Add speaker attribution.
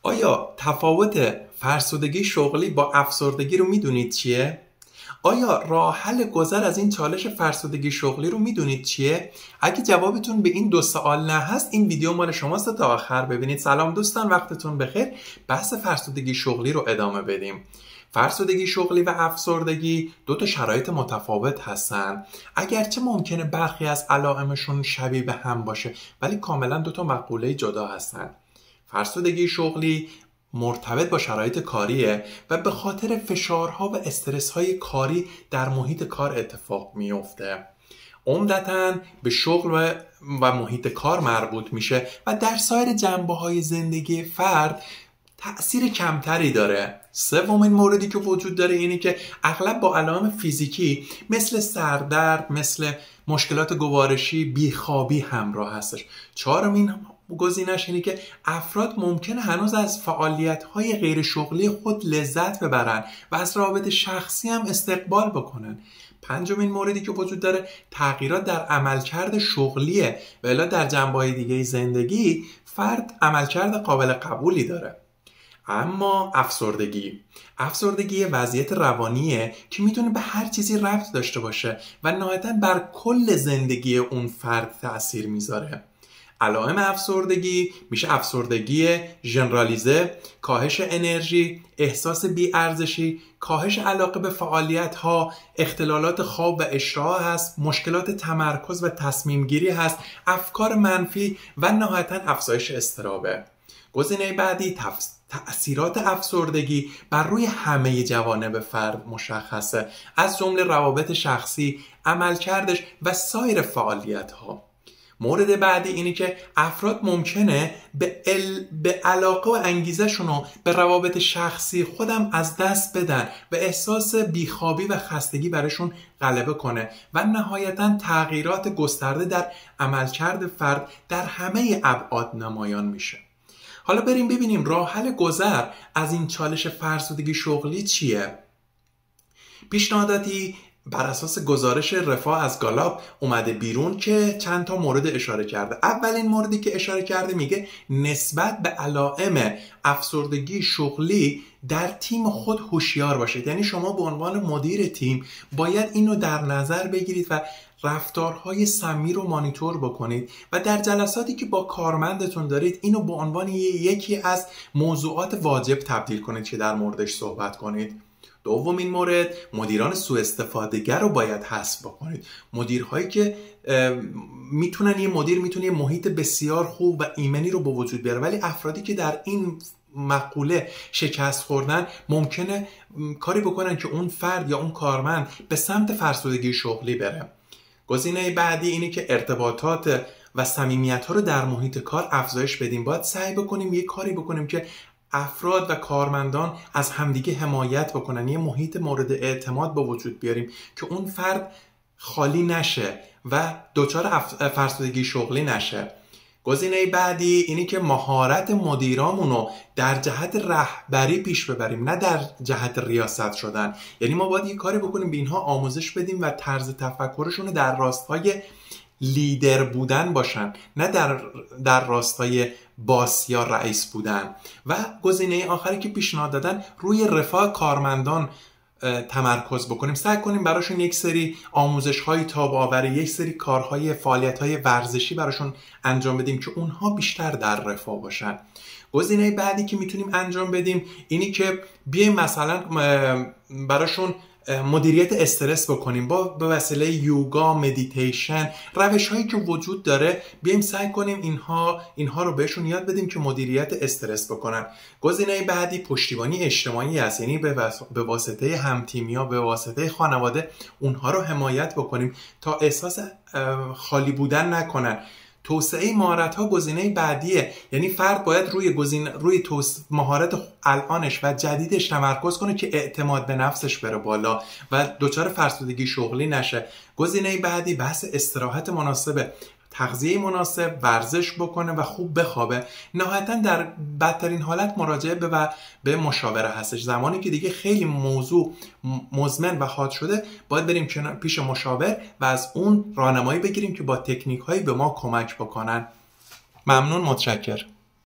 Speaker 1: آیا تفاوت فرسودگی شغلی با افسردگی رو میدونید چیه؟ آیا راه حل گذر از این چالش فرسودگی شغلی رو میدونید چیه؟ اگه جوابتون به این دو سوال نه هست، این ویدیو مال شماست تا آخر ببینید. سلام دوستان، وقتتون بخیر. بحث فرسودگی شغلی رو ادامه بدیم. فرسودگی شغلی و افسردگی دو تا شرایط متفاوت هستن، اگرچه ممکنه برخی از علائمشون شبیه به هم باشه، ولی کاملا دو تا مقوله جدا هستن. فرسودگی شغلی مرتبط با شرایط کاریه و به خاطر فشارها و استرس‌های کاری در محیط کار اتفاق میفته. عمدتاً به شغل و محیط کار مربوط میشه و در سایر جنبه‌های زندگی فرد تأثیر کمتری داره. سومین موردی که وجود داره اینه که اغلب با علائم فیزیکی مثل سردرد، مثل مشکلات گوارشی، بیخوابی همراه هستش. چهارمین گزینش اینه که افراد ممکنه هنوز از فعالیت‌های غیر شغلی خود لذت ببرن و از روابط شخصی هم استقبال بکنن. پنجمین موردی که وجود داره تغییرات در عملکرد شغلیه و الا در جنبه‌های دیگه زندگی فرد عملکرد قابل قبولی داره. اما افسردگی وضعیت روانیه که میتونه به هر چیزی ربط داشته باشه و نهایتاً بر کل زندگی اون فرد تأثیر میذاره. علائم افسردگی میشه افسردگی ژنرالیزه، کاهش انرژی، احساس بی‌ارزشی، کاهش علاقه به فعالیت‌ها، اختلالات خواب و اشتها هست، مشکلات تمرکز و تصمیم گیری هست، افکار منفی و نهایتاً افزایش اضطرابه. گزینه بعدی تأثیرات افسردگی بر روی همه جوانب فرد مشخصه، از جمله روابط شخصی، عملکردش و سایر فعالیت‌ها. مورد بعدی اینه که افراد ممکنه به علاقه و انگیزشونو به روابط شخصی خودم از دست بدن و احساس بیخوابی و خستگی برشون غلبه کنه و نهایتاً تغییرات گسترده در عملکرد فرد در همه ابعاد نمایان میشه. حالا بریم ببینیم راه حل گذر از این چالش فرسودگی شغلی چیه؟ پیشنهاداتی بر اساس گزارش رفاه از گالاپ اومده بیرون که چند تا مورد اشاره کرده. اولین موردی که اشاره کرده میگه نسبت به علائم افسردگی شغلی در تیم خود هوشیار باشید. یعنی شما به عنوان مدیر تیم باید اینو در نظر بگیرید و رفتارهای سمی رو مانیتور بکنید و در جلساتی که با کارمندتون دارید اینو به عنوان یکی از موضوعات واجب تبدیل کنید که در موردش صحبت کنید. دومین مورد، مدیران سوء استفاده‌گر رو باید حذف بکنید. مدیرهایی که یه مدیر میتونه یه محیط بسیار خوب و ایمنی رو به وجود بیاره، ولی افرادی که در این مقوله شکست خوردن ممکنه کاری بکنن که اون فرد یا اون کارمند به سمت فرسودگی شغلی بره. گزینه بعدی اینه که ارتباطات و صمیمیت‌ها رو در محیط کار افزایش بدیم. باید سعی بکنیم یه کاری بکنیم که افراد و کارمندان از همدیگه حمایت بکنن، یه محیط مورد اعتماد به وجود بیاریم که اون فرد خالی نشه و دچار فرسودگی شغلی نشه. گزینه بعدی اینه که مهارت مدیرامون رو در جهت رهبری پیش ببریم، نه در جهت ریاست شدن. یعنی ما باید یه کاری بکنیم به اینها آموزش بدیم و طرز تفکرشون رو در راستای لیدر بودن باشن، نه در راستای باس یا رئیس بودن. و گزینه آخری که پیشنهاد دادن روی رفاه کارمندان تمرکز بکنیم. سعی کنیم براشون یک سری آموزش‌های تاب‌آور، یک سری کارهای فعالیت‌های ورزشی براشون انجام بدیم که اونها بیشتر در رفاه باشن. گزینه بعدی که میتونیم انجام بدیم اینی که بیایم مثلا براشون مدیریت استرس بکنیم به وسیله یوگا، مدیتیشن، روش هایی که وجود داره. بیایم سعی کنیم اینها رو بهشون یاد بدیم که مدیریت استرس بکنن. گزینه بعدی پشتیبانی اجتماعی است، یعنی به واسطه همتیمیا، به واسطه خانواده اونها رو حمایت بکنیم تا احساس خالی بودن نکنن. توسعه مهارت‌ها گزینه بعدیه، یعنی فرد باید روی مهارت الانش و جدیدش تمرکز کنه که اعتماد به نفسش بره بالا و دچار فرسودگی شغلی نشه. گزینه بعدی بحث استراحت مناسبه، تغذیه مناسب، ورزش بکنه و خوب بخوابه. نهایتاً در بدترین حالت مراجعه به مشاوره هستش. زمانی که دیگه خیلی موضوع مزمن و حاد شده باید بریم پیش مشاور و از اون راهنمایی بگیریم که با تکنیک هایی به ما کمک بکنن. ممنون، متشکرم.